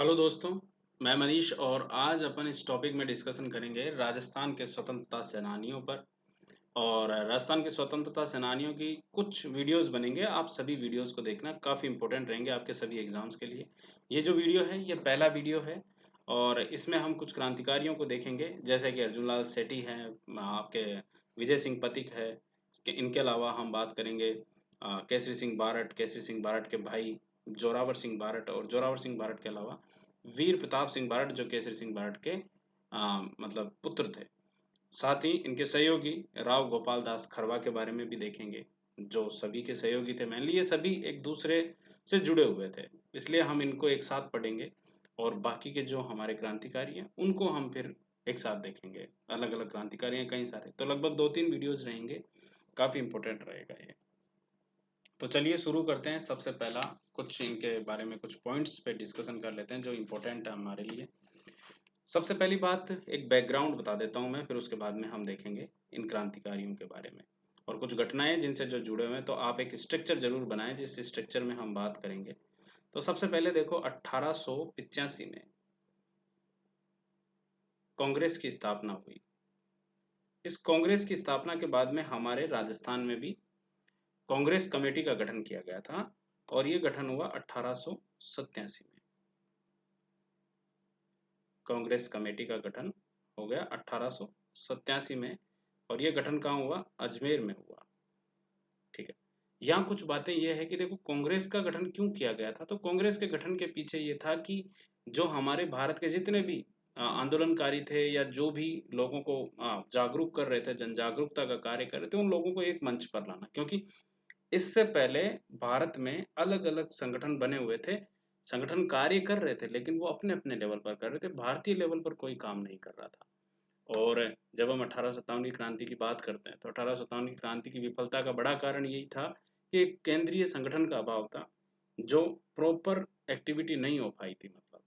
Hello दोस्तों, मैं मनीष और आज अपन इस टॉपिक में डिस्कशन करेंगे राजस्थान के स्वतंत्रता सेनानियों पर। और राजस्थान के स्वतंत्रता सेनानियों की कुछ वीडियोस बनेंगे। आप सभी वीडियोस को देखना, काफ़ी इंपॉर्टेंट रहेंगे आपके सभी एग्जाम्स के लिए। ये जो वीडियो है ये पहला वीडियो है और इसमें हम कुछ क्रांतिकारियों को देखेंगे, जैसे कि अर्जुन लाल सेठी हैं, आपके विजय सिंह पथिक है। इनके अलावा हम बात करेंगे केसरी सिंह बारट के भाई जोरावर सिंह बारट, और जोरावर सिंह बारट के अलावा वीर प्रताप सिंह बारट जो केसरी सिंह बारट के मतलब पुत्र थे। साथ ही इनके सहयोगी राव गोपाल दास खरवा के बारे में भी देखेंगे, जो सभी के सहयोगी थे। मेनली ये सभी एक दूसरे से जुड़े हुए थे, इसलिए हम इनको एक साथ पढ़ेंगे। और बाकी के जो हमारे क्रांतिकारी हैं उनको हम फिर एक साथ देखेंगे। अलग अलग क्रांतिकारी हैं कई सारे, तो लगभग 2-3 वीडियोस रहेंगे। काफ़ी इंपॉर्टेंट रहेगा ये। तो चलिए शुरू करते हैं। सबसे पहला कुछ इनके बारे में कुछ पॉइंट्स पे डिस्कशन कर लेते हैं जो इम्पोर्टेंट है हमारे लिए। सबसे पहली बात, एक बैकग्राउंड बता देता हूँ मैं, फिर उसके बाद में हम देखेंगे इन क्रांतिकारियों के बारे में और कुछ घटनाएं जिनसे जो जुड़े हुए हैं। तो आप एक स्ट्रक्चर जरूर बनाएं जिस स्ट्रक्चर में हम बात करेंगे। तो सबसे पहले देखो, 1885 में कांग्रेस की स्थापना हुई। इस कांग्रेस की स्थापना के बाद में हमारे राजस्थान में भी कांग्रेस कमेटी का गठन किया गया था और ये गठन हुआ 1887 में। कांग्रेस कमेटी का गठन हो गया 1887 में और ये गठन कहाँ हुआ? अजमेर में हुआ। ठीक है। यहाँ कुछ बातें ये है कि देखो, कांग्रेस का गठन क्यों किया गया था। तो कांग्रेस के गठन के पीछे ये था कि जो हमारे भारत के जितने भी आंदोलनकारी थे या जो भी लोगों को जागरूक कर रहे थे, जन जागरूकता का कार्य कर रहे थे, उन लोगों को एक मंच पर लाना। क्योंकि इससे पहले भारत में अलग अलग संगठन बने हुए थे, संगठन कार्य कर रहे थे, लेकिन वो अपने अपने लेवल पर कर रहे थे, भारतीय लेवल पर कोई काम नहीं कर रहा था। और जब हम 1857 की क्रांति की बात करते हैं तो 1857 की क्रांति की विफलता का बड़ा कारण यही था कि एक केंद्रीय संगठन का अभाव था, जो प्रॉपर एक्टिविटी नहीं हो पाई थी, मतलब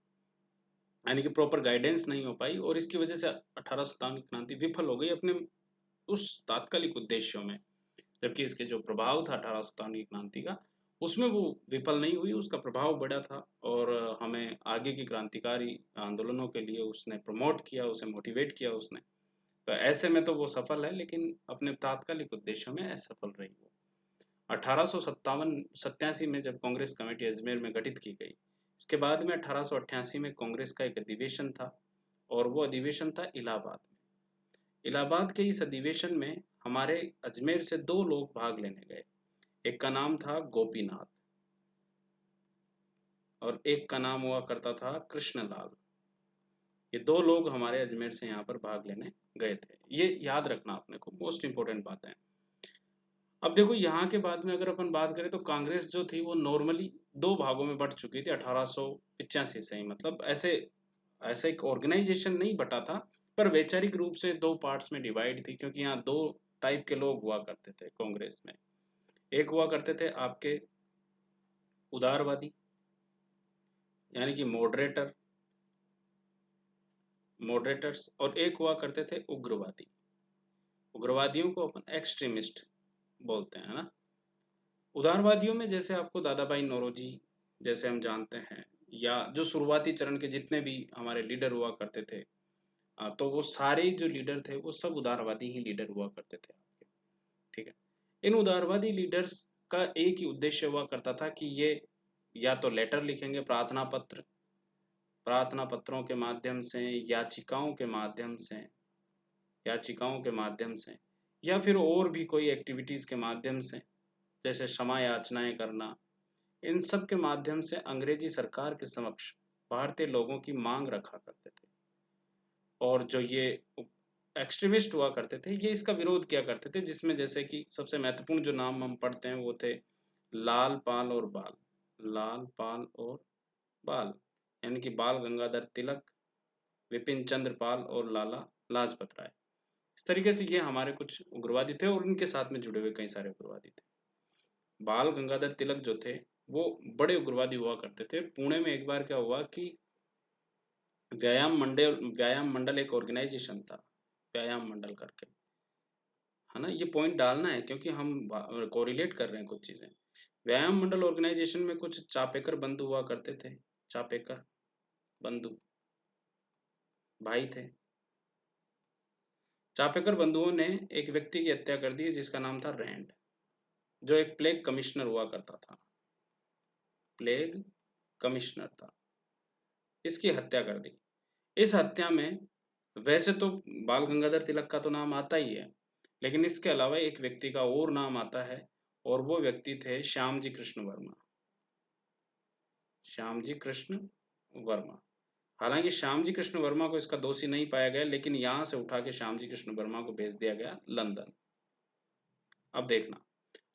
यानी कि प्रॉपर गाइडेंस नहीं हो पाई, और इसकी वजह से 1857 की क्रांति विफल हो गई अपने उस तात्कालिक उद्देश्यों में। जबकि इसके जो प्रभाव था 1857 की क्रांति का, उसमें वो विफल नहीं हुई, उसका प्रभाव बड़ा था और हमें आगे की क्रांतिकारी आंदोलनों के लिए उसने प्रमोट किया, उसे मोटिवेट किया उसने। तो ऐसे में तो वो सफल है, लेकिन अपने तात्कालिक उद्देश्यों में असफल रही वो। 1887 में जब कांग्रेस कमेटी अजमेर में गठित की गई, इसके बाद में 1888 में कांग्रेस का एक अधिवेशन था और वो अधिवेशन था इलाहाबाद में। इलाहाबाद के इस अधिवेशन में हमारे अजमेर से दो लोग भाग लेने गए। एक का नाम था गोपीनाथ और एक का नाम हुआ करता था कृष्णलाल। ये दो लोग हमारे अजमेर से यहाँ पर भाग लेने गए थे। ये याद रखना अपने को, मोस्ट इंपोर्टेंट बात है। अब देखो, यहाँ के बाद में अगर अपन बात करें तो कांग्रेस जो थी वो नॉर्मली दो भागों में बट चुकी थी 1885 से ही। मतलब ऐसे ऐसा एक ऑर्गेनाइजेशन नहीं बटा था, पर वैचारिक रूप से दो पार्ट्स में डिवाइड थी, क्योंकि यहाँ दो टाइप के लोग हुआ करते थे कांग्रेस में। एक हुआ करते थे आपके उदारवादी, यानी कि मॉडरेटर्स, और एक हुआ करते थे उग्रवादी। उग्रवादियों को अपन एक्सट्रीमिस्ट बोलते हैं, है ना। उदारवादियों में जैसे आपको दादा भाई नौरोजी जैसे हम जानते हैं, या जो शुरुआती चरण के जितने भी हमारे लीडर हुआ करते थे, तो वो सारे जो लीडर थे वो सब उदारवादी ही लीडर हुआ करते थे आपके। ठीक है। इन उदारवादी लीडर्स का एक ही उद्देश्य हुआ करता था कि ये या तो लेटर लिखेंगे, प्रार्थना पत्र, प्रार्थना पत्रों के माध्यम से, याचिकाओं के माध्यम से, या फिर और भी कोई एक्टिविटीज के माध्यम से, जैसे क्षमा याचनाएं करना, इन सब के माध्यम से अंग्रेजी सरकार के समक्ष भारतीय लोगों की मांग रखा करते थे। और जो ये एक्सट्रीमिस्ट हुआ करते थे ये इसका विरोध किया करते थे, जिसमें जैसे कि सबसे महत्वपूर्ण जो नाम हम पढ़ते हैं वो थे लाल पाल और बाल। लाल पाल और बाल, यानी कि बाल गंगाधर तिलक, विपिन चंद्र पाल और लाला लाजपत राय। इस तरीके से ये हमारे कुछ उग्रवादी थे और उनके साथ में जुड़े हुए कई सारे उग्रवादी थे। बाल गंगाधर तिलक जो थे वो बड़े उग्रवादी हुआ करते थे। पुणे में एक बार क्या हुआ कि व्यायाम मंडल एक ऑर्गेनाइजेशन था, व्यायाम मंडल करके, है ना। ये पॉइंट डालना है क्योंकि हम कोरिलेट कर रहे हैं कुछ चीजें। व्यायाम मंडल ऑर्गेनाइजेशन में कुछ चापेकर बंधु हुआ करते थे। चापेकर, बंधु भाई थे। चापेकर बंधुओं ने एक व्यक्ति की हत्या कर दी जिसका नाम था रैंड, जो एक प्लेग कमिश्नर हुआ करता था, प्लेग कमिश्नर था। इसकी हत्या कर दी। इस हत्या में वैसे तो बाल गंगाधर तिलक का तो नाम आता ही है, लेकिन इसके अलावा एक व्यक्ति का और नाम आता है, और वो व्यक्ति थे श्यामजी कृष्ण वर्मा। श्यामजी कृष्ण वर्मा। हालांकि श्यामजी कृष्ण वर्मा को इसका दोषी नहीं पाया गया, लेकिन यहां से उठा के श्यामजी कृष्ण वर्मा को भेज दिया गया लंदन। अब देखना,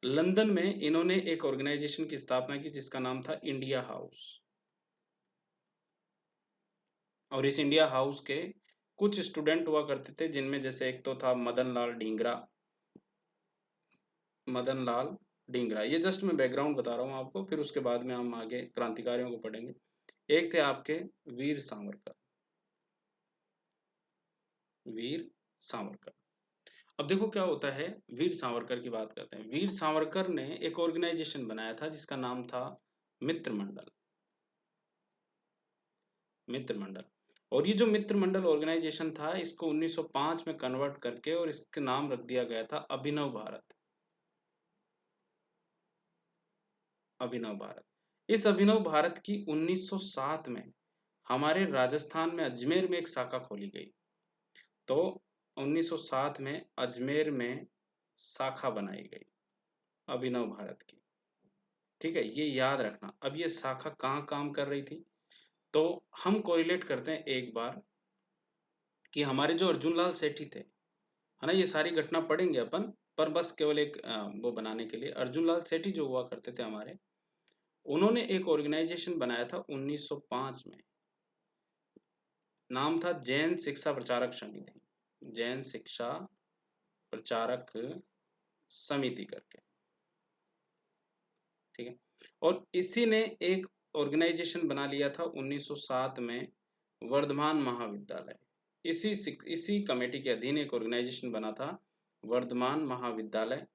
लंदन में इन्होंने एक ऑर्गेनाइजेशन की स्थापना की जिसका नाम था इंडिया हाउस। और इस इंडिया हाउस के कुछ स्टूडेंट हुआ करते थे, जिनमें जैसे एक तो था मदन लाल ढींगरा। मदन लाल ढींगरा, ये जस्ट मैं बैकग्राउंड बता रहा हूँ आपको, फिर उसके बाद में हम आगे क्रांतिकारियों को पढ़ेंगे। एक थे आपके वीर सावरकर। वीर सावरकर। अब देखो क्या होता है, वीर सावरकर की बात करते हैं। वीर सावरकर ने एक ऑर्गेनाइजेशन बनाया था जिसका नाम था मित्र मंडल। मित्र मंडल। और ये जो मित्र मंडल ऑर्गेनाइजेशन था, इसको 1905 में कन्वर्ट करके और इसका नाम रख दिया गया था अभिनव भारत। अभिनव भारत। इस अभिनव भारत की 1907 में हमारे राजस्थान में अजमेर में एक शाखा खोली गई। तो 1907 में अजमेर में शाखा बनाई गई अभिनव भारत की। ठीक है, ये याद रखना। अब ये शाखा कहाँ काम कर रही थी, तो हम कोरिलेट करते हैं एक बार कि हमारे जो अर्जुन लाल सेठी थे, है ना, ये सारी घटना पढ़ेंगे अपन, पर बस केवल एक वो बनाने के लिए, अर्जुन लाल सेठी जो हुआ करते थे हमारे, उन्होंने एक ऑर्गेनाइजेशन बनाया था 1905 में। नाम था जैन शिक्षा प्रचारक समिति। जैन शिक्षा प्रचारक समिति करके। ठीक है। और इसी ने एक ऑर्गेनाइजेशन बना लिया था 1907 में, वर्धमान महाविद्यालय। इसी कमेटी के अधीन एक ऑर्गेनाइजेशन बना था, वर्धमान महाविद्यालय।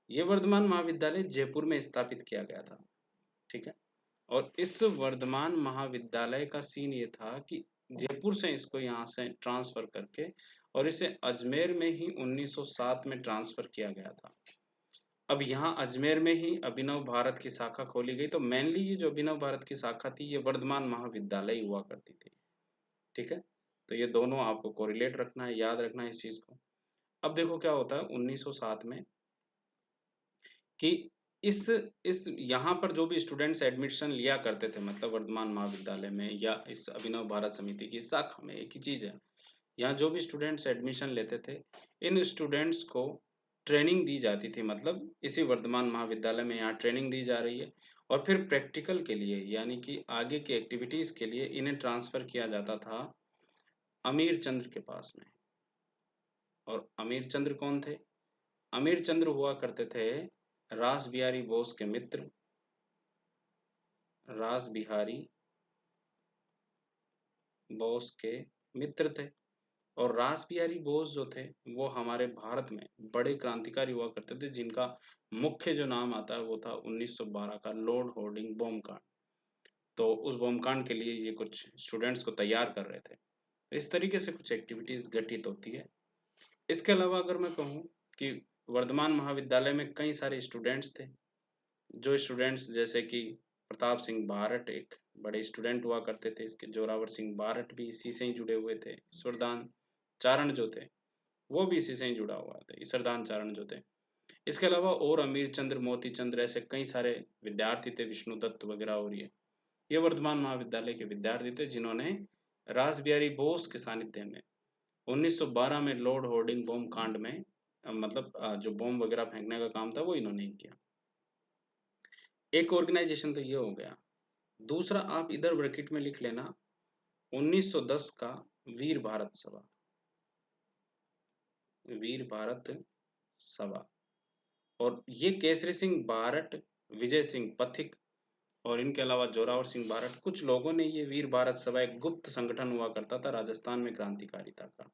ये वर्धमान महाविद्यालय जयपुर में स्थापित किया गया था। ठीक है। और इस वर्धमान महाविद्यालय का सीन ये था कि जयपुर से इसको यहाँ से ट्रांसफर करके और इसे अजमेर में ही 1907 में ट्रांसफर किया गया था। अब यहाँ अजमेर में ही अभिनव भारत की शाखा खोली गई। तो मेनली ये जो अभिनव भारत की शाखा थी, ये वर्धमान महाविद्यालय हुआ करती थी। ठीक है। तो ये दोनों आपको कोरिलेट रखना है, याद रखना है इस चीज को। अब देखो क्या होता है 1907 में कि इस यहाँ पर जो भी स्टूडेंट्स एडमिशन लिया करते थे, मतलब वर्धमान महाविद्यालय में या इस अभिनव भारत समिति की शाखा में, एक ही चीज है, यहाँ जो भी स्टूडेंट्स एडमिशन लेते थे, इन स्टूडेंट्स को ट्रेनिंग दी जाती थी। मतलब इसी वर्धमान महाविद्यालय में यहाँ ट्रेनिंग दी जा रही है, और फिर प्रैक्टिकल के लिए यानी कि आगे की एक्टिविटीज के लिए इन्हें ट्रांसफर किया जाता था अमीर चंद्र के पास में। और अमीर चंद्र कौन थे? अमीर चंद्र हुआ करते थे रास बिहारी बोस के मित्र। रास बिहारी बोस के मित्र थे। और रास बिहारी बोस जो थे, वो हमारे भारत में बड़े क्रांतिकारी हुआ करते थे, जिनका मुख्य जो नाम आता है वो था 1912 का लॉर्ड होर्डिंग बॉम्ब कांड। तो उस बॉम्ब कांड के लिए ये कुछ स्टूडेंट्स को तैयार कर रहे थे। इस तरीके से कुछ एक्टिविटीज घटित होती है। इसके अलावा अगर मैं कहूँ कि वर्धमान महाविद्यालय में कई सारे स्टूडेंट्स थे। जो स्टूडेंट्स जैसे कि प्रताप सिंह बारट एक बड़े स्टूडेंट हुआ करते थे इसके, जोरावर सिंह बारट भी इसी से ही जुड़े हुए थे। ईश्वरदान चारण जो थे, वो भी इसी से ही जुड़ा हुआ था, ईश्वरदान चारण जो थे। इसके अलावा और अमीर चंद्र, मोती चंद्र, ऐसे कई सारे विद्यार्थी थे, विष्णु दत्त वगैरह। और ये वर्धमान महाविद्यालय के विद्यार्थी थे जिन्होंने रास बिहारी बोस के सानिध्य में 1912 में लॉर्ड होर्डिंग बॉम्ब कांड में मतलब जो बॉम्ब वगैरह फेंकने का काम था वो इन्होंने ही किया। एक ऑर्गेनाइजेशन तो ये हो गया। दूसरा आप इधर ब्रैकेट में लिख लेना 1910 का वीर भारत सभा। वीर भारत सभा। और ये केसरी सिंह बारट, विजय सिंह पथिक और इनके अलावा जोरावर सिंह बारट, कुछ लोगों ने ये वीर भारत सभा, एक गुप्त संगठन हुआ करता था राजस्थान में क्रांतिकारिता का।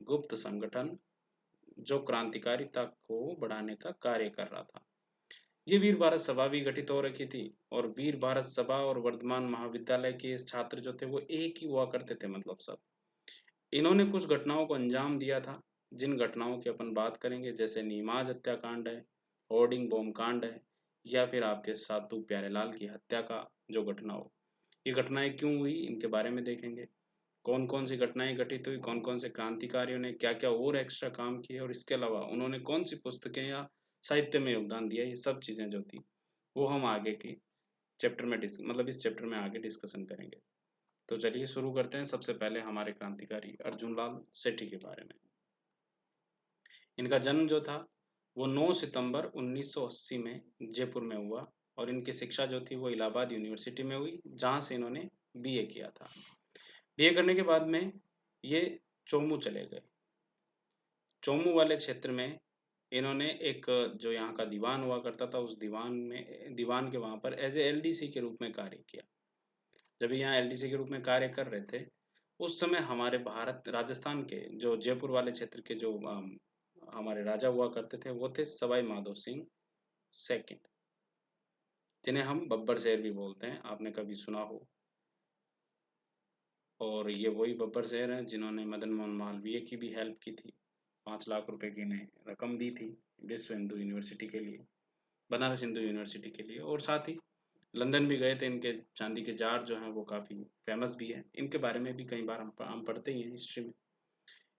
गुप्त संगठन जो क्रांतिकारिता को बढ़ाने का कार्य कर रहा था। ये वीर भारत सभा भी गठित हो रखी थी और वीर भारत सभा और वर्धमान महाविद्यालय के छात्र जो थे वो एक ही हुआ करते थे, मतलब सब। इन्होंने कुछ घटनाओं को अंजाम दिया था, जिन घटनाओं की अपन बात करेंगे, जैसे नीमाज हत्याकांड है, होर्डिंग बॉम्ब कांड है, या फिर आपके साधु प्यारेलाल की हत्या का जो घटना हो। ये घटनाएं क्यों हुई, इनके बारे में देखेंगे। कौन कौन सी घटनाएं घटित हुई, कौन कौन से क्रांतिकारियों ने क्या क्या और एक्स्ट्रा काम किए, और इसके अलावा उन्होंने कौन सी पुस्तकें या साहित्य में योगदान दिया, ये सब चीजें जो थी वो हम आगे की चैप्टर में मतलब इस चैप्टर में आगे डिस्कशन करेंगे। तो चलिए शुरू करते हैं। सबसे पहले हमारे क्रांतिकारी अर्जुन लाल सेठी के बारे में। इनका जन्म जो था वो 9 सितंबर 1980 में जयपुर में हुआ, और इनकी शिक्षा जो थी वो इलाहाबाद यूनिवर्सिटी में हुई, जहाँ से इन्होंने बीए किया था। बीए करने के बाद में ये चोमू चले गए। चोमू वाले क्षेत्र में इन्होंने एक जो यहाँ का दीवान हुआ करता था, उस दीवान के वहाँ पर एज ए एलडीसी के रूप में कार्य किया। जब यहाँ एलडीसी के रूप में कार्य कर रहे थे, उस समय हमारे भारत राजस्थान के जो जयपुर वाले क्षेत्र के जो हमारे राजा हुआ करते थे, वो थे सवाई माधो सिंह सेकंड, जिन्हें हम बब्बर शेर भी बोलते हैं, आपने कभी सुना हो। और ये वही बब्बर शेर हैं जिन्होंने मदन मोहन मालवीय की भी हेल्प की थी, 5 लाख रुपए की इन्हें रकम दी थी विश्व हिंदू यूनिवर्सिटी के लिए, बनारस हिंदू यूनिवर्सिटी के लिए, और साथ ही लंदन भी गए थे। इनके चांदी के जार जो हैं वो काफ़ी फेमस भी है, इनके बारे में भी कई बार हम पढ़ते ही हैं हिस्ट्री में।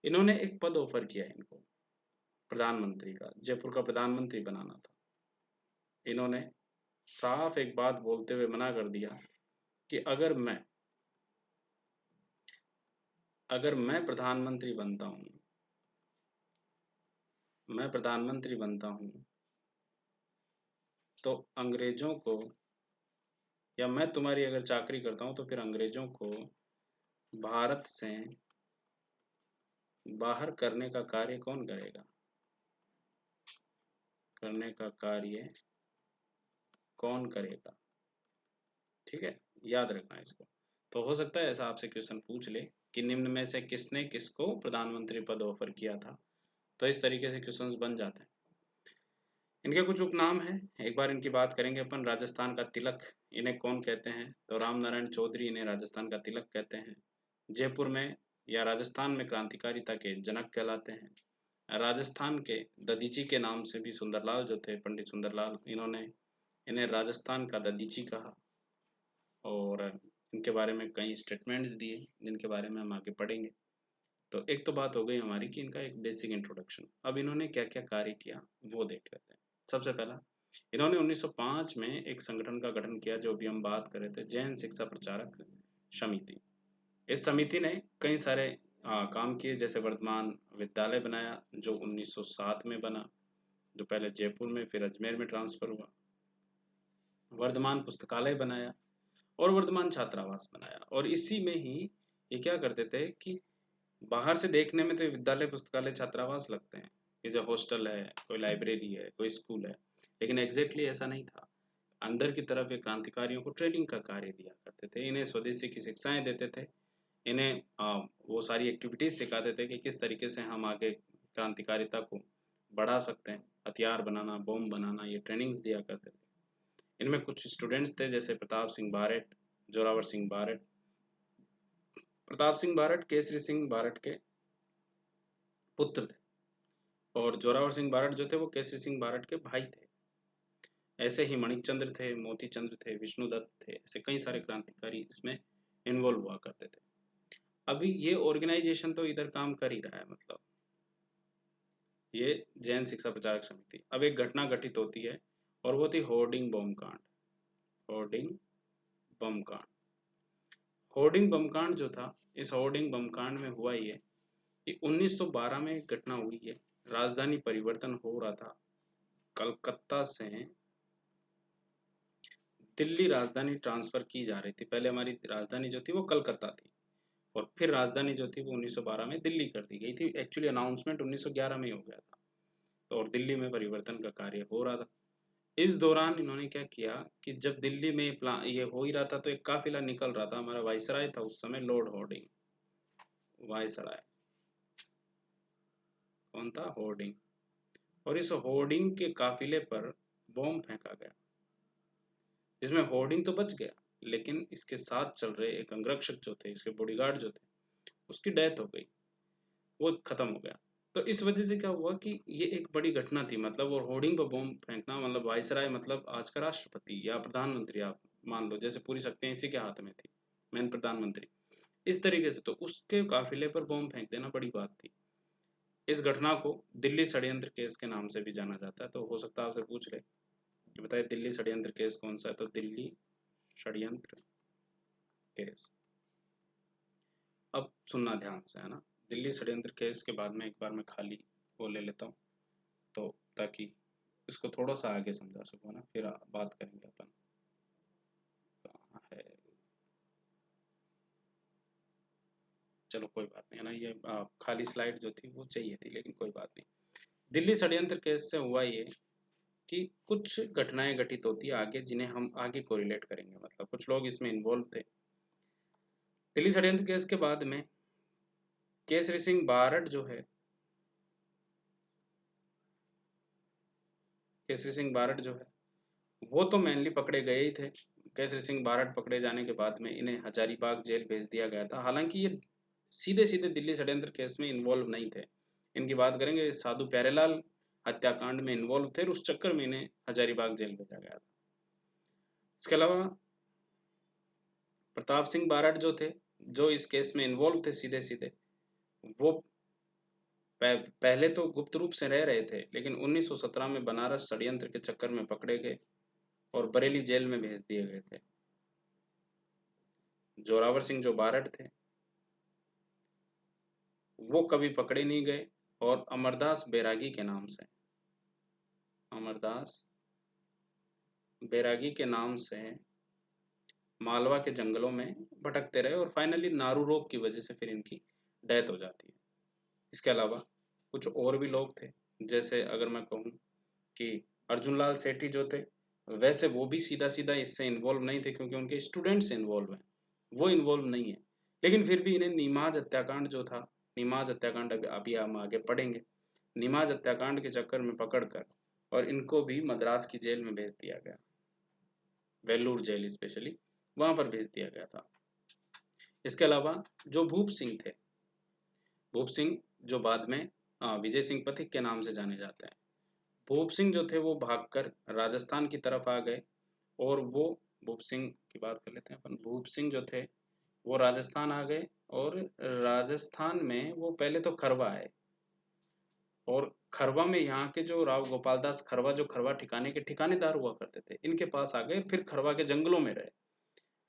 इन्होंने एक पद ऑफर किया है इनको, प्रधानमंत्री का, जयपुर का प्रधानमंत्री बनाना था। इन्होंने साफ एक बात बोलते हुए मना कर दिया कि अगर मैं प्रधानमंत्री बनता हूँ, मैं प्रधानमंत्री बनता हूँ, तो अंग्रेजों को, या मैं तुम्हारी अगर चाकरी करता हूँ, तो फिर अंग्रेजों को भारत से बाहर करने का कार्य कौन करेगा, करने का कार्य कौन करेगा। ठीक है, याद रखना इसको। तो हो सकता है ऐसा आपसे क्वेश्चन पूछ ले कि निम्न में से किसने किसको प्रधानमंत्री पद ऑफर किया था, तो इस तरीके से क्वेश्चंस बन जाते हैं। इनके कुछ उपनाम हैं, एक बार इनकी बात करेंगे अपन। राजस्थान का तिलक इन्हें कौन कहते हैं, तो राम नारायण चौधरी इन्हें राजस्थान का तिलक कहते हैं। जयपुर में या राजस्थान में क्रांतिकारिता के जनक कहलाते हैं। राजस्थान के ददीची के नाम से भी सुंदरलाल जो थे, पंडित सुंदरलाल, इन्होंने इन्हें राजस्थान का ददीची कहा, और इनके बारे में कई स्टेटमेंट्स दिए जिनके बारे में हम आगे पढ़ेंगे। तो एक तो बात हो गई हमारी कि इनका एक बेसिक इंट्रोडक्शन। अब इन्होंने क्या क्या कार्य किया वो देख लेते हैं। सबसे पहला, इन्होंने 1905 में एक संगठन का गठन किया, जो भी हम बात कर रहे थे, जैन शिक्षा प्रचारक समिति। इस समिति ने कई सारे काम किए, जैसे वर्धमान विद्यालय बनाया जो 1907 में बना, जो पहले जयपुर में फिर अजमेर में ट्रांसफर हुआ। वर्धमान पुस्तकालय बनाया और वर्धमान छात्रावास बनाया। और इसी में ही ये क्या करते थे कि बाहर से देखने में तो ये विद्यालय पुस्तकालय छात्रावास लगते हैं, ये जो हॉस्टल है, कोई लाइब्रेरी है, कोई स्कूल है, लेकिन एग्जैक्टली ऐसा नहीं था। अंदर की तरफ ये क्रांतिकारियों को ट्रेनिंग का कार्य दिया करते थे, इन्हें स्वदेशी की शिक्षाएं देते थे, इन्हें वो सारी एक्टिविटीज सिखाते थे कि किस तरीके से हम आगे क्रांतिकारिता को बढ़ा सकते हैं, हथियार बनाना, बॉम्ब बनाना, ये ट्रेनिंग्स दिया करते थे। इनमें कुछ स्टूडेंट्स थे जैसे प्रताप सिंह बारट, जोरावर सिंह बारट। प्रताप सिंह बारट केसरी सिंह बारट के पुत्र थे, और जोरावर सिंह बारट जो थे वो केसरी सिंह बारट के भाई थे। ऐसे ही मणिचंद्र थे, मोती चंद्र थे, विष्णुदत्त थे, ऐसे कई सारे क्रांतिकारी इसमें इन्वॉल्व हुआ करते थे। अभी ये ऑर्गेनाइजेशन तो इधर काम कर ही रहा है, मतलब ये जैन शिक्षा प्रचारक समिति। अब एक घटना घटित होती है, और वो थी होर्डिंग बम कांड। होर्डिंग बम कांड, होर्डिंग बम कांड जो था, इस होर्डिंग बम कांड में हुआ ये कि 1912 में एक घटना हुई है। राजधानी परिवर्तन हो रहा था, कलकत्ता से दिल्ली राजधानी ट्रांसफर की जा रही थी। पहले हमारी राजधानी जो थी वो कलकत्ता थी, और फिर राजधानी जो थी वो 1912 में दिल्ली कर दी गई थी। एक्चुअली अनाउंसमेंट 1911 में ही हो गया था, तो और दिल्ली में परिवर्तन का कार्य हो रहा था। इस दौरान इन्होंने क्या किया कि जब दिल्ली में प्लान ये हो ही रहा था, तो एक काफिला निकल रहा था। हमारा वायसराय था उस समय, लॉर्ड होर्डिंग, वायसराय कौन था, होर्डिंग। और इस होर्डिंग के काफिले पर बॉम्ब फेंका गया, जिसमें होर्डिंग तो बच गया, लेकिन इसके साथ चल रहे एक अंगरक्षक जो थे, इसके बॉडीगार्ड जो थे, उसकी डेथ हो गई, वो खत्म हो गया। तो इस वजह से क्या हुआ कि ये एक बड़ी घटना थी, मतलब और होर्डिंग पर बॉम्ब फेंकना, मतलब वायसराय मतलब आज का राष्ट्रपति या प्रधानमंत्री, आप मान लो जैसे पूरी शक्तियां इसी के हाथ में थी, मेन प्रधानमंत्री, इस तरीके से तो उसके काफिले पर बॉम्ब फेंक देना बड़ी बात थी। इस घटना को दिल्ली षड्यंत्र केस के नाम से भी जाना जाता है। तो हो सकता है आपसे पूछ ले कि बताइए दिल्ली षड्यंत्र केस कौन सा है, तो दिल्ली षड्यंत्र केस, अब सुनना ध्यान से, है ना। दिल्ली षड्यंत्र केस के बाद में एक बार मैं खाली वो ले लेता हूँ, तो ताकि इसको थोड़ा सा आगे समझा सकूँ ना, फिर बात करेंगे अपन। कहाँ है, चलो कोई बात नहीं, है ना, ये खाली स्लाइड जो थी वो चाहिए थी, लेकिन कोई बात नहीं। दिल्ली षड्यंत्र केस से हुआ ये कि कुछ घटनाएं घटित होती है आगे, जिन्हें हम आगे कोरिलेट करेंगे, मतलब कुछ लोग इसमें इन्वॉल्व थे। दिल्ली षड्यंत्र केस के बाद में केसरी सिंह बारड जो है, केसरी सिंह बारड जो है वो तो मेनली पकड़े गए ही थे। केसरी सिंह बारड पकड़े जाने के बाद में इन्हें हजारीबाग जेल भेज दिया गया था। हालांकि ये सीधे सीधे दिल्ली षड्यंत्र केस में इन्वॉल्व नहीं थे। इनकी बात करेंगे, साधु प्यारेलाल हत्याकांड में इन्वॉल्व थे, उस चक्कर में इन्हें हजारीबाग जेल भेजा गया था। इसके अलावा प्रताप सिंह बारड जो थे, जो इस केस में इन्वॉल्व थे सीधे सीधे, वो पहले तो गुप्त रूप से रह रहे थे, लेकिन 1917 में बनारस षड्यंत्र के चक्कर में पकड़े गए और बरेली जेल में भेज दिए गए थे। जोरावर सिंह जो बारड थे वो कभी पकड़े नहीं गए, और अमरदास बैरागी के नाम से, अमरदास बैरागी के नाम से मालवा के जंगलों में भटकते रहे, और फाइनली नारू रोग की वजह से फिर इनकी डेथ हो जाती है। इसके अलावा कुछ और भी लोग थे, जैसे अगर मैं कहूँ कि अर्जुन लाल सेठी जो थे, वैसे वो भी सीधा सीधा इससे इन्वॉल्व नहीं थे, क्योंकि उनके स्टूडेंट्स इन्वॉल्व हैं, वो इन्वॉल्व नहीं है। लेकिन फिर भी इन्हें नीमाज हत्याकांड जो था, नीमाज हत्याकांड अभी हम आगे पढ़ेंगे, नीमाज हत्याकांड के चक्कर में पकड़कर और इनको भी मद्रास की जेल में भेज दिया गया, वेल्लूर जेल स्पेशली, वहां पर भेज दिया गया था। इसके अलावा जो भूप सिंह थे, भूप सिंह जो बाद में विजय सिंह पथिक के नाम से जाने जाते हैं, भूप सिंह जो थे वो भागकर राजस्थान की तरफ आ गए, और वो भूप सिंह की बात कर लेते हैं अपन। भूप सिंह जो थे वो राजस्थान आ गए, और राजस्थान में वो पहले तो खरवा आए, और खरवा में यहाँ के जो राव गोपाल दास खरवा, जो खरवा ठिकाने के ठिकानेदार हुआ करते थे, इनके पास आ गए, फिर खरवा के जंगलों में रहे।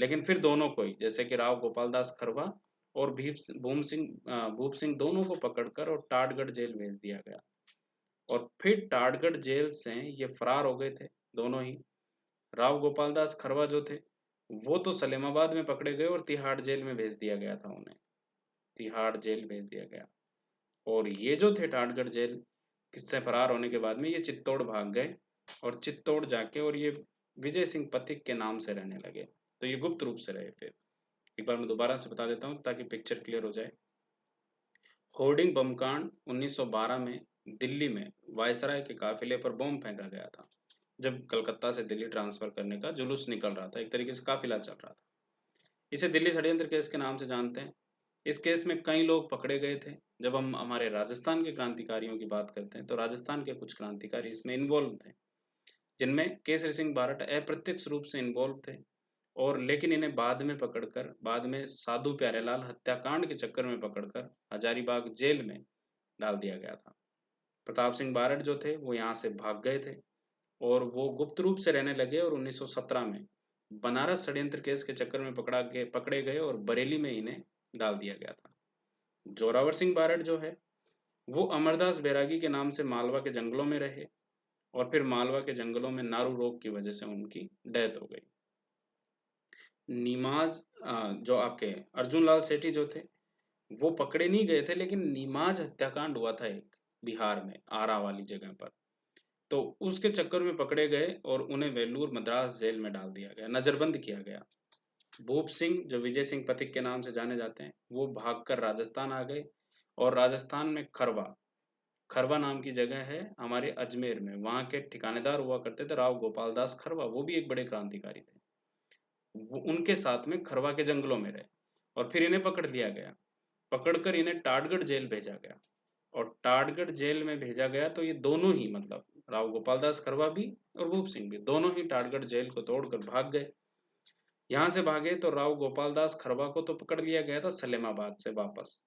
लेकिन फिर दोनों को ही, जैसे कि राव गोपाल दास खरवा और भूप सिंह दोनों को पकड़कर और टाटगढ़ जेल भेज दिया गया, और फिर टाटगढ़ जेल से ये फरार हो गए थे दोनों ही। राव गोपाल दास खरवा जो थे वो तो सलेमाबाद में पकड़े गए और तिहाड़ जेल में भेज दिया गया था उन्हें, तिहाड़ जेल भेज दिया गया। और ये जो थे टाटगढ़ जेल किससे फरार होने के बाद में ये चित्तौड़ भाग गए, और चित्तौड़ जाके और ये विजय सिंह पथिक के नाम से रहने लगे। तो ये गुप्त रूप से रहे। फिर एक बार मैं दोबारा से बता देता हूँ ताकि पिक्चर क्लियर हो जाए। होर्डिंग बम कांड 1912 में दिल्ली में वायसराय के काफिले पर बम फेंका गया था, जब कलकत्ता से दिल्ली ट्रांसफर करने का जुलूस निकल रहा था, एक तरीके से काफिला चल रहा था। इसे दिल्ली षड्यंत्र केस के नाम से जानते हैं। इस केस में कई लोग पकड़े गए थे। जब हम हमारे राजस्थान के क्रांतिकारियों की बात करते हैं, तो राजस्थान के कुछ क्रांतिकारी इसमें इन्वॉल्व थे, जिनमें केसरी सिंह बारट अप्रत्यक्ष रूप से इन्वॉल्व थे, और लेकिन इन्हें बाद में पकड़कर, बाद में साधु प्यारेलाल हत्याकांड के चक्कर में पकड़कर हजारीबाग जेल में डाल दिया गया था। प्रताप सिंह बारट जो थे वो यहाँ से भाग गए थे, और वो गुप्त रूप से रहने लगे, और 1917 में बनारस षड्यंत्र केस के चक्कर में पकड़े गए और बरेली में इन्हें डाल दिया गया था। जोरावर सिंह बारट जो है वो अमरदास बैरागी के नाम से मालवा के जंगलों में रहे, और फिर मालवा के जंगलों में नारू रोग की वजह से उनकी डेथ हो गई। नीमाज जो आपके अर्जुन लाल सेठी जो थे वो पकड़े नहीं गए थे, लेकिन नीमाज हत्याकांड हुआ था एक, बिहार में आरा वाली जगह पर, तो उसके चक्कर में पकड़े गए और उन्हें वेल्लूर मद्रास जेल में डाल दिया गया, नजरबंद किया गया। भूप सिंह जो विजय सिंह पथिक के नाम से जाने जाते हैं, वो भागकर राजस्थान आ गए, और राजस्थान में खरवा, खरवा नाम की जगह है हमारे अजमेर में, वहाँ के ठिकानेदार हुआ करते थे राव गोपाल दास खरवा, वो भी एक बड़े क्रांतिकारी थे। वो उनके साथ में खरवा के जंगलों में रहे और फिर इन्हें पकड़ लिया गया। पकड़कर इन्हें टाटगढ़ जेल भेजा गया और टाटगढ़ जेल में भेजा गया तो ये दोनों ही मतलब राव गोपाल दास खरवा भी और भूप सिंह भी दोनों ही टाटगढ़ जेल को तोड़कर भाग गए। यहाँ से भागे तो राव गोपाल दास खरवा को तो पकड़ लिया गया था सलेमाबाद से वापस,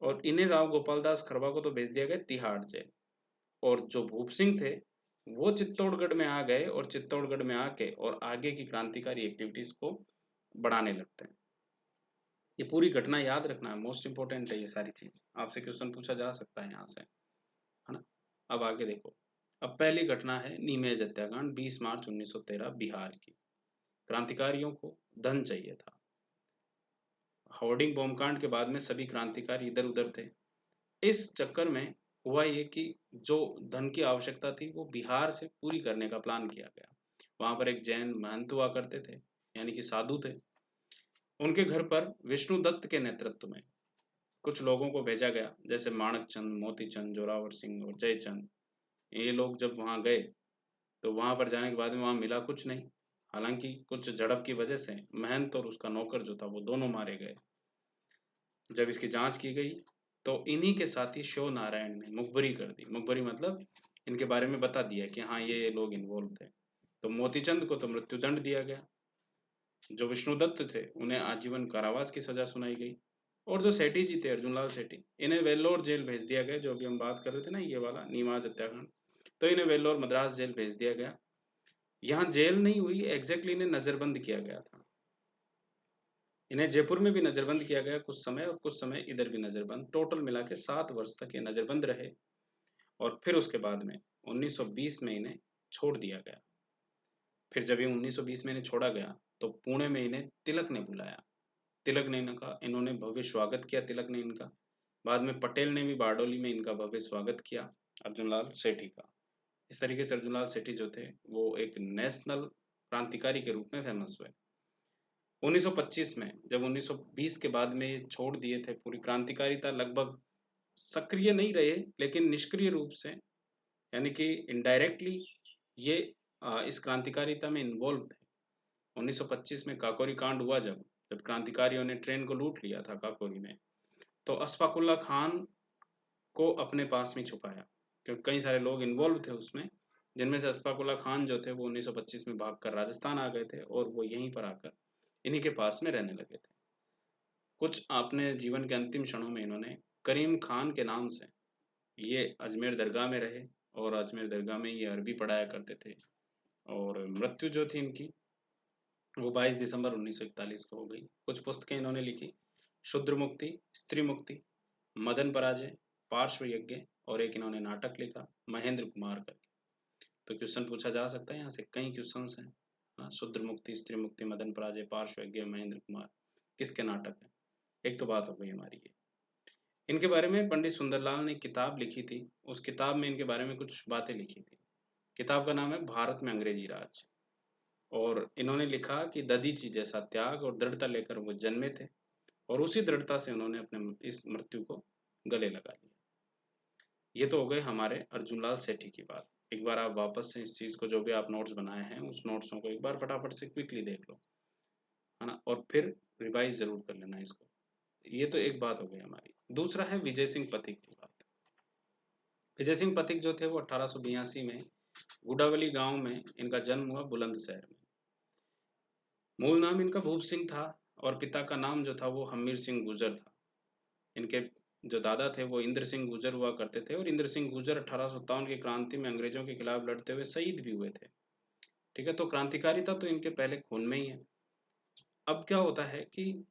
और इन्हें राव गोपाल दास खरवा को तो भेज दिया गया तिहाड़ जेल। और जो भूप सिंह थे वो चित्तौड़गढ़ में आ गए और चित्तौड़गढ़ में आके और आगे की क्रांतिकारी एक्टिविटीज को बढ़ाने लगते हैं। ये पूरी घटना याद रखना है, मोस्ट इंपॉर्टेंट है ये सारी चीज, आपसे क्वेश्चन पूछा जा सकता है यहाँ से, है ना। अब आगे देखो, अब पहली घटना है नीमेज हत्याकांड 20 मार्च 1913 बिहार की। क्रांतिकारियों को धन चाहिए था। होर्डिंग बॉम्ब कांड के बाद में सभी क्रांतिकारी इधर उधर थे। इस चक्कर में हुआ ये कि जो धन की आवश्यकता थी वो बिहार से पूरी करने का प्लान किया गया। वहां पर एक जैन महंत हुआ करते थे, यानी कि साधु थे। उनके घर पर विष्णु दत्त के नेतृत्व में कुछ लोगों को भेजा गया, जैसे माणक चंद, मोती चंद, जोरावर सिंह और जयचंद। ये लोग जब वहां गए तो वहां पर जाने के बाद में वहां मिला कुछ नहीं। हालांकि कुछ झड़प की वजह से महंत और उसका नौकर जो था वो दोनों मारे गए। जब इसकी जांच की गई तो इन्हीं के साथी शिव नारायण ने मुखबरी कर दी। मुखबरी मतलब इनके बारे में बता दिया कि हाँ ये लोग इन्वॉल्व थे। तो मोतीचंद को तो मृत्युदंड दिया गया। जो विष्णुदत्त थे उन्हें आजीवन कारावास की सजा सुनाई गई। और जो सेठी जी थे अर्जुनलाल सेठी, इन्हें वेल्लोर जेल भेज दिया गया, जो अभी हम बात कर रहे थे ना ये वाला नीमाज हत्याकांड, तो इन्हें वेल्लोर मद्रास जेल भेज दिया गया। यहाँ जेल नहीं हुई, एग्जैक्टली इन्हें नजरबंद किया गया था। इन्हें जयपुर में भी नजरबंद किया गया कुछ समय, और कुछ समय इधर भी नजरबंद। टोटल मिला के 7 वर्ष तक ये नजरबंद रहे। और फिर उसके बाद में 1920 में इन्हें छोड़ दिया गया। फिर जब ये 1920 में इन्हें छोड़ा गया तो पुणे में इन्हें तिलक ने बुलाया। तिलक ने इनका इन्होंने भव्य स्वागत किया। तिलक ने इनका, बाद में पटेल ने भी बारडोली में इनका भव्य स्वागत किया अर्जुनलाल सेठी का। इस तरीके से अर्जुनलाल सेठी जो थे वो एक नेशनल क्रांतिकारी के रूप में फेमस हुए। 1925 में जब 1920 के बाद में ये छोड़ दिए थे, पूरी क्रांतिकारिता लगभग सक्रिय नहीं रहे लेकिन निष्क्रिय रूप से, यानी कि इनडायरेक्टली ये इस क्रांतिकारिता में इन्वॉल्व थे। 1925 में काकोरी कांड हुआ, जब जब क्रांतिकारियों ने ट्रेन को लूट लिया था काकोरी में, तो अशफाकुल्ला खान को अपने पास में छुपाया, क्योंकि कई सारे लोग इन्वॉल्व थे उसमें, जिनमें से अशफाकुल्ला खान जो थे वो 1925 में भागकर राजस्थान आ गए थे और वो यहीं पर आकर इन्हीं के पास में रहने लगे थे। कुछ अपने जीवन के अंतिम क्षणों में इन्होंने करीम खान के नाम से ये अजमेर दरगाह में रहे और अजमेर दरगाह में ये अरबी पढ़ाया करते थे। और मृत्यु जो थी इनकी वो 22 दिसंबर 1941 को हो गई। कुछ पुस्तकें इन्होंने लिखी, शूद्र मुक्ति, स्त्री मुक्ति, मदन पराजय, पार्श्व यज्ञ, और एक इन्होंने नाटक लिखा महेंद्र कुमार करके। तो क्वेश्चन पूछा जा सकता है यहाँ से, कई क्वेश्चंस हैं। हाँ, शूद्र मुक्ति, स्त्री मुक्ति, मदन पराजय, पार्श्व यज्ञ, महेंद्र कुमार किसके नाटक है? एक तो बात हो गई हमारी ये। इनके बारे में पंडित सुंदरलाल ने किताब लिखी थी, उस किताब में इनके बारे में कुछ बातें लिखी थी। किताब का नाम है भारत में अंग्रेजी राज। और इन्होंने लिखा कि दधीची जैसा त्याग और दृढ़ता लेकर वो जन्मे थे और उसी दृढ़ता से उन्होंने अपने इस मृत्यु को गले लगा लिया। ये तो हो गए हमारे अर्जुनलाल सेठी की बात। एक बार आप वापस से इस चीज को, जो भी आप नोट्स बनाए हैं उस नोट्सों को एक बार फटाफट से क्विकली देख लो, है ना, और फिर रिवाइज जरूर कर लेना इसको। ये तो एक बात हो गई हमारी। दूसरा है विजय सिंह पथिक की बात। विजय सिंह पथिक जो थे वो 1882 में गुडावली गांव में इनका जन्म हुआ, बुलंदशहर में। मूल नाम इनका भूप सिंह था और पिता का नाम जो था वो हमीर सिंह गुजर था। इनके जो दादा थे वो इंद्र सिंह गुजर हुआ करते थे, और इंद्र सिंह गुजर 1857 की क्रांति में अंग्रेजों के खिलाफ लड़ते हुए शहीद भी हुए थे। ठीक है, तो क्रांतिकारिता तो इनके पहले खून में ही है। अब क्या होता है कि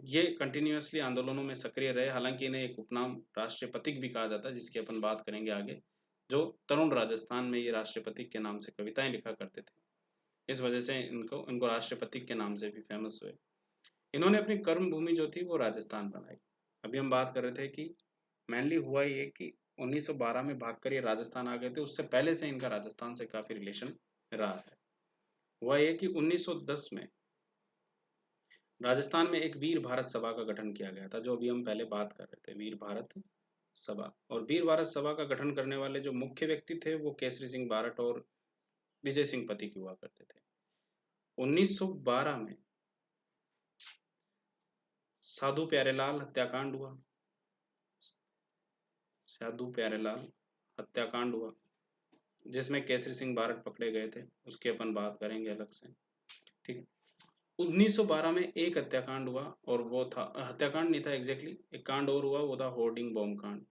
ये कंटिन्यूअसली आंदोलनों में सक्रिय रहे। हालांकि इन्हें एक उपनाम राष्ट्रीय प्रतीक भी कहा जाता है, जिसकी अपन बात करेंगे आगे। जो तरुण राजस्थान में ये राष्ट्रीय प्रतीक के नाम से कविताएं लिखा करते थे, इस वजह से इनको इनको राष्ट्रीय प्रतीक के नाम से भी फेमस हुए। इन्होंने अपनी कर्म भूमि जो थी वो राजस्थान बनाई। अभी हम बात कर रहे थे कि मेनली हुआ ये कि 1912 में भागकर ये राजस्थान आ गए थे, उससे पहले से इनका राजस्थान से काफी रिलेशन रहा है। हुआ ये कि 1910 में राजस्थान में एक वीर भारत सभा का गठन किया गया था, जो अभी हम पहले बात कर रहे थे, वीर भारत सभा। और वीर भारत सभा का गठन करने वाले जो मुख्य व्यक्ति थे वो केसरी सिंह बारट और विजय सिंह पथिक हुआ करते थे। 1912 में साधु प्यारेलाल हत्याकांड हुआ। साधु प्यारेलाल हत्याकांड हुआ जिसमें केसरी सिंह बारट पकड़े गए थे, उसकी अपन बात करेंगे अलग से। ठीक है। 1912 में एक हत्याकांड हुआ और वो था, हत्याकांड नहीं था एग्जैक्टली, एक कांड और हुआ, वो था होर्डिंग बॉम्ब कांड।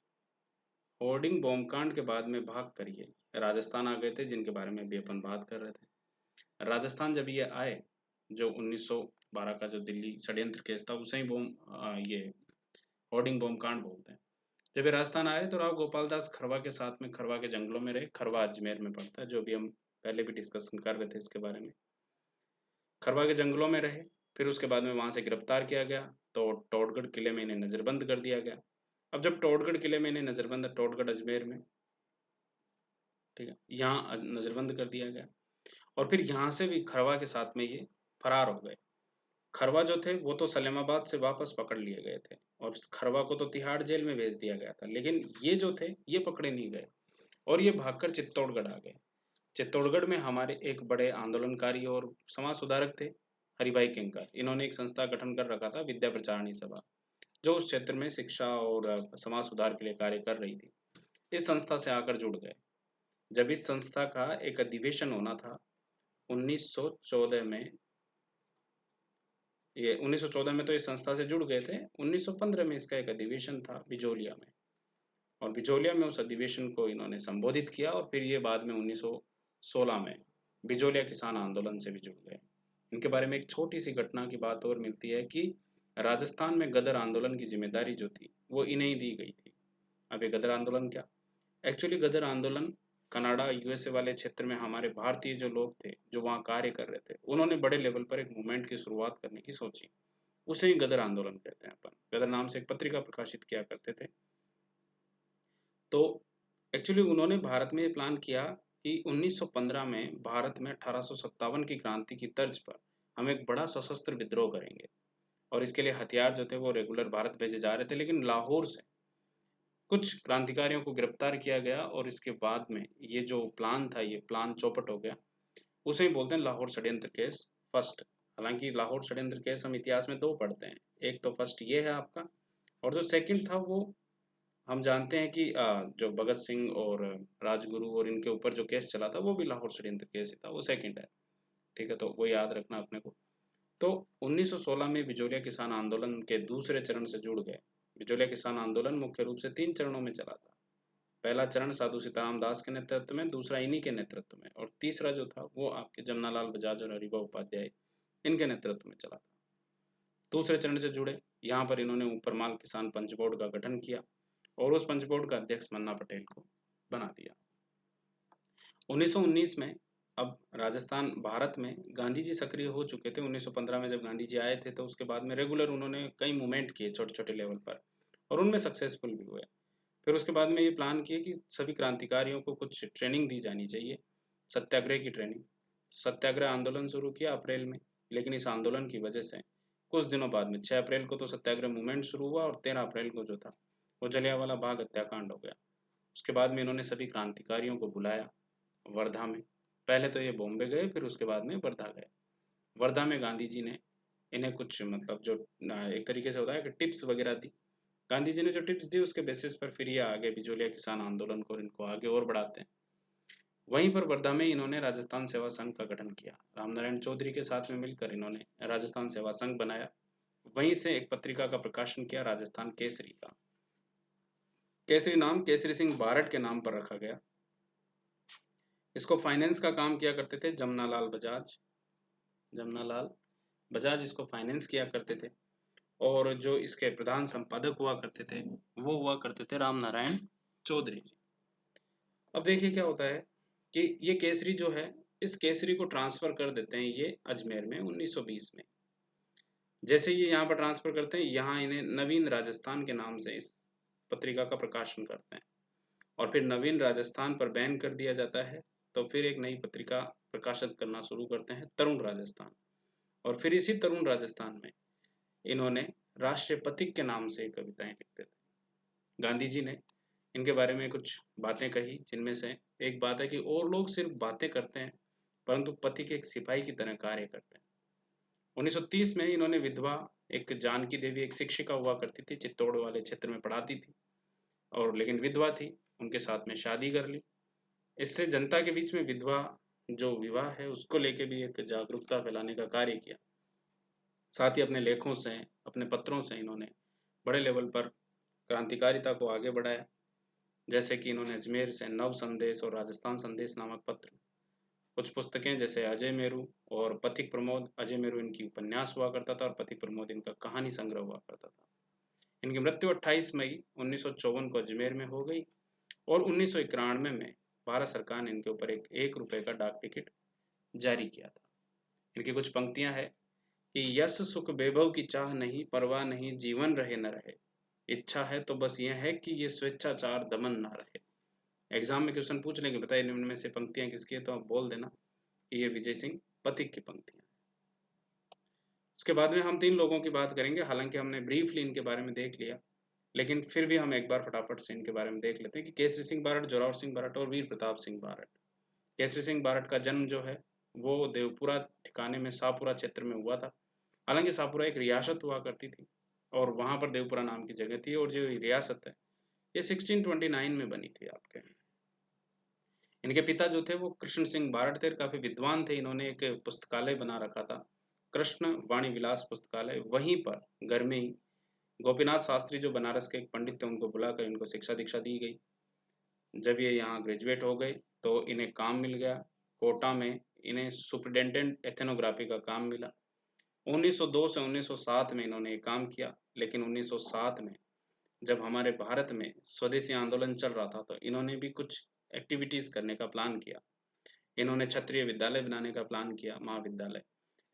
होर्डिंग बॉम्ब कांड के बाद में भाग कर ये राजस्थान आ गए थे, जिनके बारे में अभी अपन बात कर रहे थे। राजस्थान जब ये आए, जो 1912 का जो दिल्ली षड्यंत्र केस था उसे ही ये होर्डिंग बॉम्ब कांड बोलते हैं। जब ये राजस्थान आए तो राव गोपाल दास खरवा के साथ में खरवा के जंगलों में रहे। खरवा अजमेर में पड़ता है, जो भी हम पहले भी डिस्कशन कर रहे थे इसके बारे में। खरवा के जंगलों में रहे, फिर उसके बाद में वहां से गिरफ्तार किया गया तो टोडगढ़ किले में इन्हें नजरबंद कर दिया गया। अब जब टोडगढ़ किले में इन्हें नजरबंद, टोडगढ़ अजमेर में, ठीक है, यहाँ नजरबंद कर दिया गया और फिर यहाँ से भी खरवा के साथ में ये फरार हो गए। खरवा जो थे वो तो सलेमाबाद से वापस पकड़ लिए गए थे और खरवा को तो तिहाड़ जेल में भेज दिया गया था, लेकिन ये जो थे ये पकड़े नहीं गए और ये भागकर चित्तौड़गढ़ आ गए। चित्तौड़गढ़ में हमारे एक बड़े आंदोलनकारी और समाज सुधारक थे, हरिभाई किंकर। इन्होंने एक संस्था गठन कर रखा था, विद्या प्रचारणी सभा, जो उस क्षेत्र में शिक्षा और समाज सुधार के लिए कार्य कर रही थी। इस संस्था से आकर जुड़ गए। जब इस संस्था का एक अधिवेशन होना था 1914 में, ये 1914 में तो इस संस्था से जुड़ गए थे, 1915 में इसका एक अधिवेशन था बिजोलिया में, और बिजोलिया में उस अधिवेशन को इन्होंने संबोधित किया और फिर ये बाद में 1916 में बिजोलिया किसान आंदोलन से भी जुड़ गए। इनके बारे में एक छोटी सी घटना की बात और मिलती है कि राजस्थान में गदर आंदोलन की जिम्मेदारी जो थी वो इन्हें ही दी गई थी। अब ये गदर आंदोलन क्या, एक्चुअली गदर आंदोलन कनाडा यूएसए वाले क्षेत्र में हमारे भारतीय जो लोग थे जो वहाँ कार्य कर रहे थे, उन्होंने बड़े लेवल पर एक मूवमेंट की शुरुआत करने की सोची। उसे ही गदर आंदोलन कहते हैं अपन। गदर नाम से एक पत्रिका प्रकाशित किया करते थे। तो एक्चुअली उन्होंने भारत में प्लान किया कि 1915 में भारत में 1857 की क्रांति की तर्ज पर हम एक बड़ा सशस्त्र विद्रोह करेंगे और इसके लिए हथियार जो थे वो रेगुलर भारत भेजे जा रहे थे, लेकिन लाहौर से कुछ क्रांतिकारियों को गिरफ्तार किया गया और इसके बाद में ये जो प्लान था ये प्लान चौपट हो गया। उसे ही बोलते हैं लाहौर षड्यंत्र केस फर्स्ट। हालांकि लाहौर षड्यंत्र केस हम इतिहास में दो पढ़ते हैं, एक तो फर्स्ट ये है आपका, और जो सेकंड था वो हम जानते हैं कि जो भगत सिंह और राजगुरु और इनके ऊपर जो केस चला था वो भी लाहौर षड्यंत्र केस ही था, वो सेकंड है। ठीक है, तो वो याद रखना अपने को। तो 1916 में बिजोलिया किसान आंदोलन के दूसरे चरण से जुड़ गए। बिजोलिया किसान आंदोलन मुख्य रूप से 3 चरणों में चला था। पहला चरण साधु सीताराम दास के नेतृत्व में, दूसरा इन्हीं के नेतृत्व में, और तीसरा जो था वो आपके जमनालाल बजाज और हरिभाऊ उपाध्याय इनके नेतृत्व में चला था। दूसरे चरण से जुड़े, यहाँ पर इन्होंने ऊपर माल किसान पंच बोर्ड का गठन किया और उस पंच बोर्ड का अध्यक्ष मन्ना पटेल को बना दिया। 1919 में अब राजस्थान भारत में गांधी जी सक्रिय हो चुके थे। 1915 में जब गांधी जी आए थे तो उसके बाद में रेगुलर उन्होंने कई मूवमेंट किए छोटे छोटे लेवल पर और उनमें सक्सेसफुल भी हुए। फिर उसके बाद में ये प्लान किए कि सभी क्रांतिकारियों को कुछ ट्रेनिंग दी जानी चाहिए, सत्याग्रह की ट्रेनिंग। सत्याग्रह आंदोलन शुरू किया अप्रैल में, लेकिन इस आंदोलन की वजह से कुछ दिनों बाद में 6 अप्रैल को तो सत्याग्रह मूवमेंट शुरू हुआ और 13 अप्रैल को जो था वो जलियांवाला बाग हत्याकांड हो गया। उसके बाद में इन्होंने सभी क्रांतिकारियों को बुलाया वर्धा में। पहले तो ये बॉम्बे गए, फिर उसके बाद में वर्धा गए। वर्धा में गांधी जी ने इन्हें कुछ मतलब जो एक तरीके से होता है कि टिप्स वगैरह दी। गांधी जी ने जो टिप्स दी उसके बेसिस पर फिर ये आगे बिजोलिया किसान आंदोलन को इनको आगे और बढ़ाते हैं। वहीं पर वर्धा में इन्होंने राजस्थान सेवा संघ का गठन किया। रामनारायण चौधरी के साथ में मिलकर इन्होंने राजस्थान सेवा संघ बनाया। वहीं से एक पत्रिका का प्रकाशन किया, राजस्थान केसरी का। केसरी नाम केसरी सिंह बारट के नाम पर रखा गया। इसको फाइनेंस का काम किया करते थे जमनालाल बजाज। जमनालाल बजाज इसको फाइनेंस किया करते थे और जो इसके प्रधान संपादक हुआ करते थे वो हुआ करते थे राम नारायण चौधरी जी। अब देखिए क्या होता है कि ये केसरी जो है, इस केसरी को ट्रांसफर कर देते हैं ये अजमेर में 1920 में। जैसे ये यहाँ पर ट्रांसफर करते हैं, यहाँ इन्हें नवीन राजस्थान के नाम से इस पत्रिका का प्रकाशन करते हैं और फिर नवीन राजस्थान पर बैन कर दिया जाता है। तो फिर एक नई पत्रिका प्रकाशित करना शुरू करते हैं, तरुण राजस्थान। और फिर इसी तरुण राजस्थान में इन्होंने राष्ट्रीय पथिक के नाम से कविताएं लिखते थे। गांधी जी ने इनके बारे में कुछ बातें कही, जिनमें से एक बात है कि और लोग सिर्फ बातें करते हैं, परंतु पति के एक सिपाही की तरह कार्य करते हैं। 1930 में इन्होंने विधवा एक जानकी देवी एक शिक्षिका हुआ करती थी, चित्तौड़ वाले क्षेत्र में पढ़ाती थी और लेकिन विधवा थी, उनके साथ में शादी कर ली। इससे जनता के बीच में विधवा जो विवाह है उसको लेके भी एक जागरूकता फैलाने का कार्य किया। साथ ही अपने लेखों से, अपने पत्रों से इन्होंने बड़े लेवल पर क्रांतिकारिता को आगे बढ़ाया। जैसे कि इन्होंने अजमेर से नव संदेश और राजस्थान संदेश नामक पत्र, कुछ पुस्तकें जैसे अजय मेरू और पथिक प्रमोद, अजय मेरू इनकी उपन्यास हुआ करता था और पथिक प्रमोद इनका कहानी संग्रह हुआ करता था। इनकी मृत्यु 28 मई 1954 को अजमेर में हो गई और 1991 में भारत सरकार ने इनके ऊपर एक 1 रुपए का डाक टिकट जारी किया था। इनकी कुछ पंक्तियां हैं कि यश सुख वैभव की चाह नहीं, परवाह नहीं, जीवन रहे न रहे, इच्छा है तो बस यह है कि ये स्वेच्छाचार दमन ना रहे। एग्जाम में क्वेश्चन पूछ लेंगे, बताइए निम्न में से पंक्तियां किसकी है, तो आप बोल देना कि ये विजय सिंह पथिक की पंक्तियां। उसके बाद में हम 3 लोगों की बात करेंगे, हालांकि हमने ब्रीफली इनके बारे में देख लिया, लेकिन फिर भी हम एक बार फटाफट से इनके बारे में देख लेते हैं कि केसरी सिंह बारट, जोरावर सिंह बारट और वीर प्रताप सिंह बारट। केसरी सिंह बारट का जन्म जो है वो देवपुरा ठिकाने में शाहपुरा क्षेत्र में हुआ था। हालांकि शाहपुरा एक रियासत हुआ करती थी और वहां पर देवपुरा नाम की जगह थी, और जो रियासत है ये 1629 में बनी थी आपके। इनके पिता जो थे वो कृष्ण सिंह बारट थे, काफी विद्वान थे। इन्होंने एक पुस्तकालय बना रखा था, कृष्ण वाणी विलास पुस्तकालय। वहीं पर घर में ही गोपीनाथ शास्त्री जो बनारस के एक पंडित थे उनको बुलाकर इनको शिक्षा दीक्षा दी गई। जब ये यहाँ ग्रेजुएट हो गए तो इन्हें काम मिल गया कोटा में, इन्हें सुपरिटेंडेंट एथनोग्राफी का काम मिला। 1902 से 1907 में इन्होंने ये काम किया, लेकिन 1907 में जब हमारे भारत में स्वदेशी आंदोलन चल रहा था तो इन्होंने भी कुछ एक्टिविटीज करने का प्लान किया। इन्होंने क्षत्रिय विद्यालय बनाने का प्लान किया, महाविद्यालय।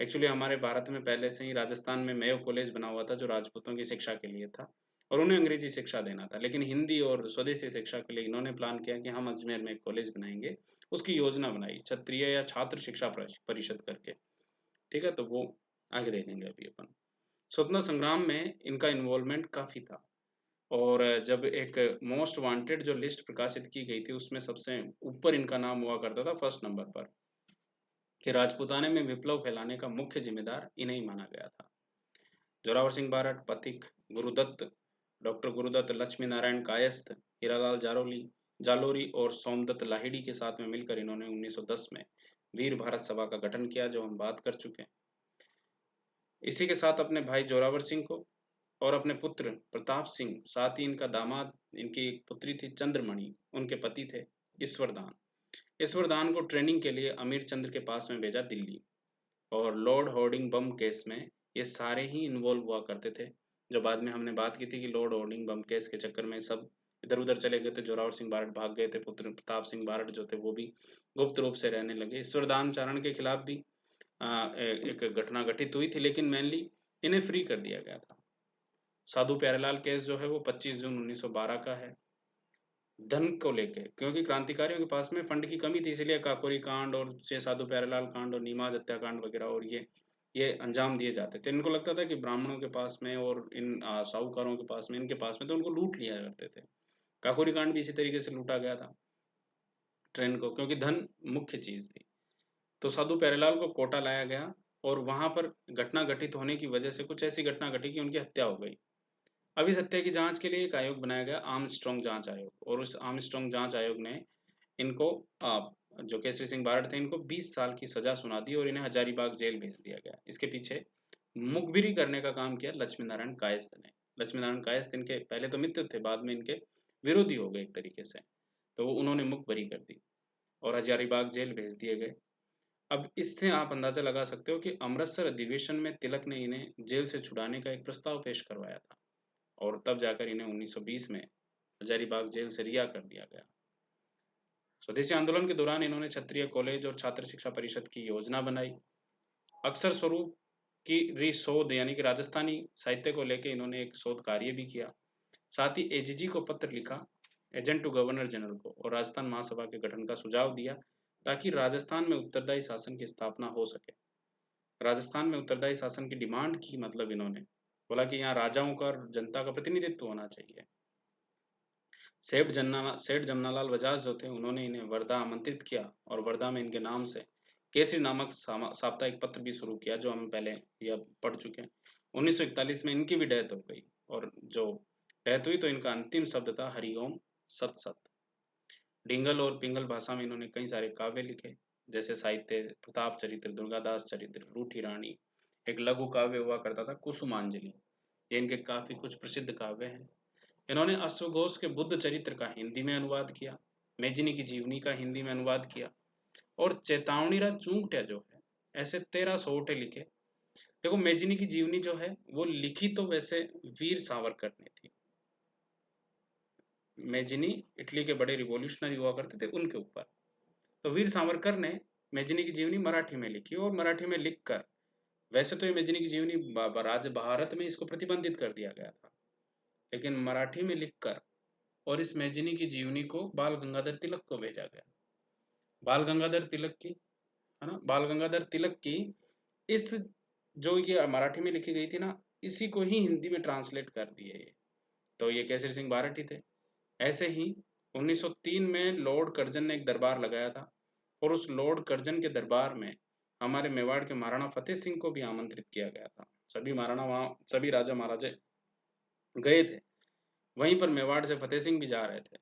एक्चुअली हमारे भारत में पहले से ही राजस्थान में मेयो कॉलेज बना हुआ था जो राजपूतों की शिक्षा के लिए था और उन्हें अंग्रेजी शिक्षा देना था, लेकिन हिंदी और स्वदेशी शिक्षा के लिए इन्होंने प्लान किया कि हम अजमेर में एक कॉलेज बनाएंगे। उसकी योजना बनाई क्षत्रिय या छात्र शिक्षा परिषद करके। ठीक है, तो वो आगे देखेंगे अभी अपन। स्वतंत्रता संग्राम में इनका इन्वॉल्वमेंट काफी था और जब एक मोस्ट वांटेड जो लिस्ट प्रकाशित की गई थी उसमें सबसे ऊपर इनका नाम हुआ करता था, फर्स्ट नंबर पर, कि राजपूताने में विप्लव फैलाने का मुख्य जिम्मेदार इन्हें ही माना गया था। जोरावर सिंह बारट, पथिक गुरुदत्त, डॉक्टर गुरुदत्त, लक्ष्मी नारायण कायस्थ, हीरालाल जालोरी और सोमदत्त लाहिड़ी के साथ में मिलकर इन्होंने 1910 में वीर भारत सभा का गठन किया, जो हम बात कर चुके हैं। इसी के साथ अपने भाई जोरावर सिंह को और अपने पुत्र प्रताप सिंह, साथ ही इनका दामाद, इनकी एक पुत्री थी चंद्रमणि, उनके पति थे ईश्वरदान। ईश्वरदान को ट्रेनिंग के लिए अमीर चंद्र के पास में भेजा दिल्ली, और लॉर्ड होर्डिंग बम केस में ये सारे ही इन्वॉल्व हुआ करते थे। जो बाद में हमने बात की थी कि लॉर्ड होर्डिंग बम केस के चक्कर में सब इधर उधर चले गए थे, जोरावर सिंह बारट भाग गए थे, पुत्र प्रताप सिंह बारट जो थे वो भी गुप्त रूप से रहने लगे। ईश्वरदान चारण के खिलाफ भी एक घटना घटित हुई थी, लेकिन मेनली इन्हें फ्री कर दिया गया था। साधु प्यारेलाल केस जो है वो 25 जून 1912 का है। धन को लेके, क्योंकि क्रांतिकारियों के पास में फंड की कमी थी, इसलिए काकोरी कांड और से साधु प्यारेलाल कांड और नीमाज हत्याकांड वगैरह और ये अंजाम दिए जाते थे। इनको लगता था कि ब्राह्मणों के पास में और इन साहूकारों के पास में, इनके पास में, तो उनको लूट लिया करते थे। काकोरी कांड भी इसी तरीके से लूटा गया था ट्रेन को, क्योंकि धन मुख्य चीज थी। तो साधु प्यारेलाल को कोटा लाया गया और वहां पर घटना घटित होने की वजह से कुछ ऐसी घटना घटी कि उनकी हत्या हो गई। अब इस हत्या की जांच के लिए एक आयोग बनाया गया, आर्मस्ट्रांग जांच आयोग, और उस आर्मस्ट्रांग जांच आयोग ने इनको जो केसरी सिंह बारट थे इनको 20 साल की सजा सुना दी और इन्हें हजारीबाग जेल भेज दिया गया। इसके पीछे मुखबिरी करने का काम किया लक्ष्मी नारायण कायस्थ ने। लक्ष्मी नारायण कायस्थ इनके पहले तो मित्र थे, बाद में इनके विरोधी हो गए एक तरीके से, तो वो उन्होंने मुखबरी कर दी और हजारीबाग जेल भेज दिए गए। अब इससे आप अंदाजा लगा सकते हो कि अमृतसर अधिवेशन में तिलक ने इन्हें जेल से छुड़ाने का एक प्रस्ताव पेश करवाया था और तब जाकर इन्हें 1920 में हजारीबाग जेल से रिहा कर दिया गया। स्वदेशी आंदोलन के दौरान इन्होंने क्षत्रिय कॉलेज और छात्र शिक्षा परिषद की योजना बनाई। अक्षर स्वरूप की रिशोध यानी कि राजस्थानी साहित्य को लेकर इन्होंने एक शोध कार्य भी किया। साथ ही एजीजी को पत्र लिखा, एजेंट टू गवर्नर जनरल को, और राजस्थान महासभा के गठन का सुझाव दिया ताकि राजस्थान में उत्तरदायी शासन की स्थापना हो सके। राजस्थान में उत्तरदायी शासन की डिमांड की, मतलब इन्होंने बोला कि यहाँ राजाओं का और जनता का प्रतिनिधित्व होना चाहिए। सेठ जमनालाल बजाज जो थे उन्होंने इन्हें वर्धा आमंत्रित किया और वर्धा में इनके नाम से केसरी नामक साप्ताहिक पत्र भी शुरू किया, जो हम पहले यह पढ़ चुके हैं। 1941 में इनकी भी डेथ हो गई और जो डेथ हुई तो इनका अंतिम शब्द था हरिओम सत सत। डिंगल और पिंगल भाषा में इन्होंने कई सारे काव्य लिखे, जैसे साहित्य प्रताप चरित्र, दुर्गादास चरित्र, रूठी रानी। एक लघु काव्य हुआ करता था कुसुमांजलि। ये इनके काफी कुछ प्रसिद्ध काव्य हैं। इन्होंने अश्वघोष के बुद्ध चरित्र का हिंदी में अनुवाद किया, मेजनी की जीवनी का हिंदी में अनुवाद किया और चेतावनीरा चूंकट्या जो है, ऐसे 13 सोटे लिखे। देखो मेजनी की जीवनी जो है वो लिखी तो वैसे वीर सावरकर ने थी। मेजनी इटली के बड़े रिवॉल्यूशनरी हुआ करते थे, उनके ऊपर। तो वीर सावरकर ने मेजनी की जीवनी मराठी में लिखी और मराठी में लिखकर, वैसे तो ये मेजनी की जीवनी राज्य भारत में इसको प्रतिबंधित कर दिया गया था, लेकिन मराठी में लिखकर और इस मेजनी की जीवनी को बाल गंगाधर तिलक को भेजा गया। बाल गंगाधर तिलक की, है ना, बाल गंगाधर तिलक की इस जो ये मराठी में लिखी गई थी ना, इसी को ही हिंदी में ट्रांसलेट कर दिए ये। तो ये केसरी सिंह बारट ही थे। ऐसे ही 1903 में लॉर्ड कर्जन ने एक दरबार लगाया था और उस लॉर्ड कर्जन के दरबार में हमारे मेवाड़ के महाराणा फतेह सिंह को भी आमंत्रित किया गया था। सभी महाराणा वहाँ, सभी राजा महाराजे गए थे। वहीं पर मेवाड़ से फतेह सिंह भी जा रहे थे।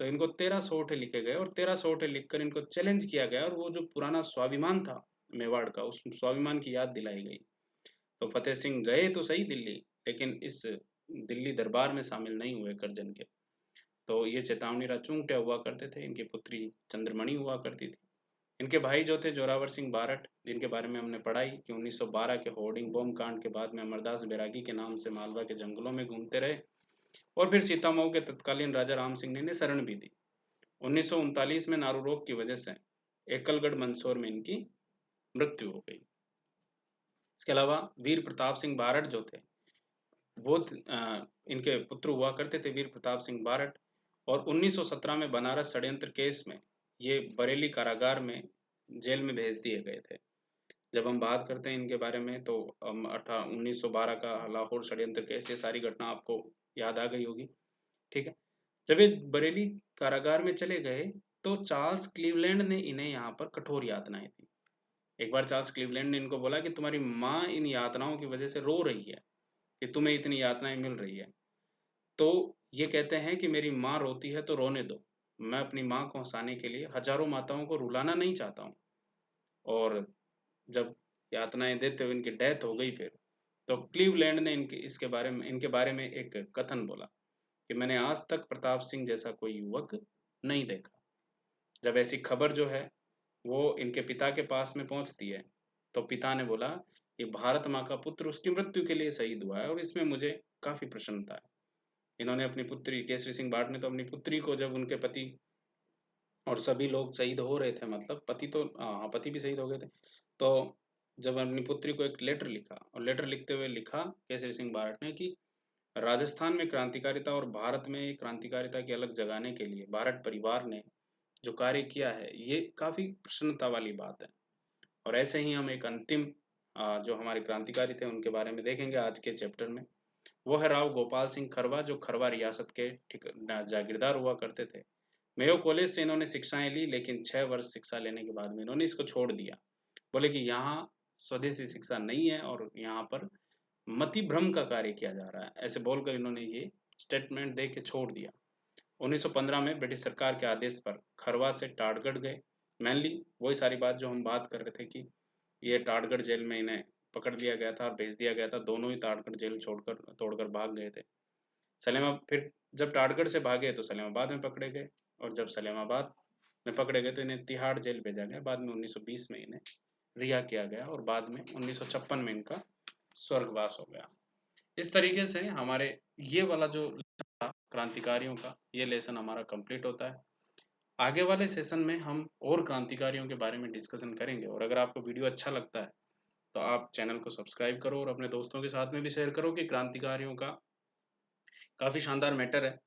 तो इनको 13 सोठे लिखे गए और 13 सोठे लिखकर इनको चैलेंज किया गया और वो जो पुराना स्वाभिमान था मेवाड़ का, उस स्वाभिमान की याद दिलाई गई। तो फतेह सिंह गए तो सही दिल्ली, लेकिन इस दिल्ली दरबार में शामिल नहीं हुए कर्जन के। तो ये चेतावनी चूंकट्या हुआ करते थे, इनकी पुत्री चंद्रमणि हुआ करती थी। इनके भाई जो थे जोरावर सिंह बारट, जिनके बारे में हमने पढ़ाई कि 1912 के होर्डिंग बम कांड के बाद में अमरदास बैरागी के नाम से मालवा के जंगलों में घूमते रहे और फिर सीतामऊ के तत्कालीन राजा राम सिंह ने इन्हें शरण भी दी। 1939 में नारू रोग की वजह से एकलगढ़ मंदसौर में इनकी मृत्यु हो गई। इसके अलावा वीर प्रताप सिंह बारट जो थे वो इनके पुत्र हुआ करते थे, वीर प्रताप सिंह बारट। और 1917 में बनारस षड्यंत्र केस में ये बरेली कारागार में जेल में भेज दिए गए थे। जब हम बात करते हैं इनके बारे में तो 1912 का लाहौर षड्यंत्र केस, ये सारी घटना आपको याद आ गई होगी, ठीक है। जब ये बरेली कारागार में चले गए तो चार्ल्स क्लीवलैंड ने इन्हें यहाँ पर कठोर यातनाएं दी। एक बार चार्ल्स क्लीवलैंड ने इनको बोला कि तुम्हारी माँ इन यातनाओं की वजह से रो रही है, कि तुम्हें इतनी यातनाएं मिल रही है। तो ये कहते हैं कि मेरी माँ रोती है तो रोने दो, मैं अपनी माँ को हंसाने के लिए हजारों माताओं को रुलाना नहीं चाहता हूँ। और जब यातनाएं देते हुए इनकी डेथ हो गई फिर, तो क्लीवलैंड ने इनके बारे में एक कथन बोला कि मैंने आज तक प्रताप सिंह जैसा कोई युवक नहीं देखा। जब ऐसी खबर जो है वो इनके पिता के पास में पहुंचती है तो पिता ने बोला कि भारत माँ का पुत्र उसकी मृत्यु के लिए शहीद हुआ है और इसमें मुझे काफी प्रसन्नता है। इन्होंने अपनी पुत्री केसरी सिंह बार्ट ने तो अपनी पुत्री को, जब उनके पति और सभी लोग शहीद हो रहे थे, मतलब पति तो हाँ, पति भी शहीद हो गए थे, तो जब अपनी पुत्री को एक लेटर लिखा और लेटर लिखते हुए लिखा केसरी सिंह बार्ट ने कि राजस्थान में क्रांतिकारिता और भारत में क्रांतिकारिता की अलग जगाने के लिए बार्ट परिवार ने जो कार्य किया है ये काफी प्रसन्नता वाली बात है। और ऐसे ही हम एक अंतिम जो हमारे क्रांतिकारी थे उनके बारे में देखेंगे आज के चैप्टर में। वो है राव गोपाल सिंह खरवा, जो खरवा रियासत के जागीरदार हुआ करते थे। मेयो कॉलेज से इन्होंने शिक्षाएं ली, लेकिन 6 वर्ष शिक्षा लेने के बाद में इन्होंने इसको छोड़ दिया। बोले कि यहाँ स्वदेशी शिक्षा नहीं है और यहाँ पर मति भ्रम का कार्य किया जा रहा है, ऐसे बोलकर इन्होंने ये स्टेटमेंट दे के छोड़ दिया। 1915 में ब्रिटिश सरकार के आदेश पर खरवा से टाटगढ़ गए। मेनली वही सारी बात जो हम बात कर रहे थे कि ये टाटगढ़ जेल में इन्हें पकड़ लिया गया था और भेज दिया गया था। दोनों ही टाटगढ़ जेल छोड़कर तोड़कर भाग गए थे। सलेमा फिर जब टाटगढ़ से भागे तो सलेमाबाद में पकड़े गए और जब सलेमाबाद में पकड़े गए तो इन्हें तिहाड़ जेल भेजा गया। बाद में 1920 में इन्हें रिहा किया गया और बाद में 1956 में इनका स्वर्गवास हो गया। इस तरीके से हमारे ये वाला जो था क्रांतिकारियों का, ये लेसन हमारा कंप्लीट होता है। आगे वाले सेशन में हम और क्रांतिकारियों के बारे में डिस्कशन करेंगे। और अगर आपको वीडियो अच्छा लगता है तो आप चैनल को सब्सक्राइब करो और अपने दोस्तों के साथ में भी शेयर करो कि क्रांतिकारियों का काफ़ी शानदार मैटर है।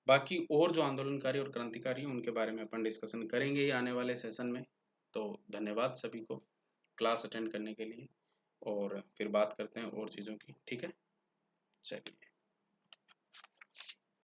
बाकी और जो आंदोलनकारी और क्रांतिकारी हैं उनके बारे में अपन डिस्कशन करेंगे ही आने वाले सेशन में। तो धन्यवाद सभी को क्लास अटेंड करने के लिए और फिर बात करते हैं और चीज़ों की, ठीक है, चलिए।